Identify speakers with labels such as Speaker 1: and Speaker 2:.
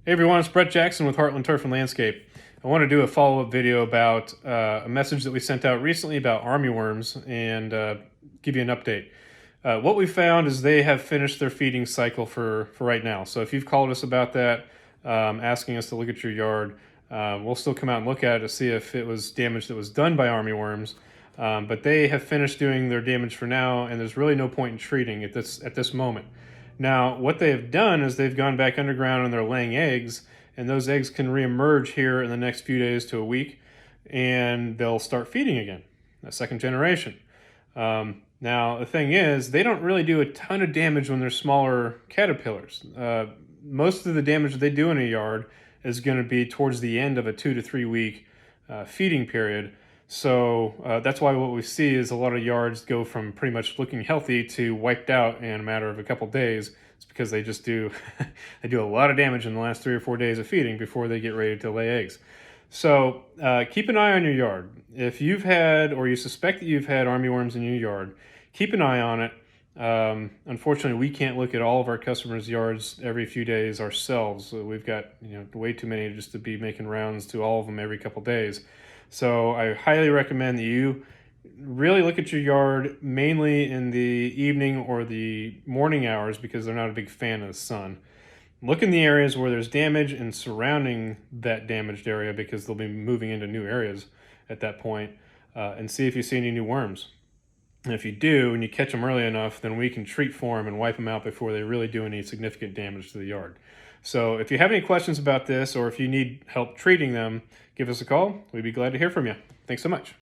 Speaker 1: Hey everyone, it's Brett Jackson with Heartland Turf and Landscape. I want to do a follow-up video about a message that we sent out recently about armyworms and give you an update. What we found is they have finished their feeding cycle for right now. So if you've called us about that, asking us to look at your yard, we'll still come out and look at it to see if it was damage that was done by armyworms. But they have finished doing their damage for now, and there's really no point in treating at this moment. Now, what they have done is they've gone back underground and they're laying eggs, and those eggs can reemerge here in the next few days to a week, and they'll start feeding again, a second generation. Now, the thing is, they don't really do a ton of damage when they're smaller caterpillars. Most of the damage they do in a yard is going to be towards the end of a 2 to 3 week feeding period. So that's why what we see is a lot of yards go from pretty much looking healthy to wiped out in a matter of a couple days. It's because they just do they do a lot of damage in the last 3 or 4 days of feeding before they get ready to lay eggs. So keep an eye on your yard. If you've had or you suspect that you've had armyworms in your yard, keep an eye on it. Unfortunately, we can't look at all of our customers' yards every few days ourselves. We've got way too many just to be making rounds to all of them every couple days. So I highly recommend that you really look at your yard mainly in the evening or the morning hours because they're not a big fan of the sun. Look in the areas where there's damage and surrounding that damaged area because they'll be moving into new areas at that point, and see if you see any new worms. And if you do, and you catch them early enough, then we can treat for them and wipe them out before they really do any significant damage to the yard. So if you have any questions about this, or if you need help treating them, give us a call. We'd be glad to hear from you. Thanks so much.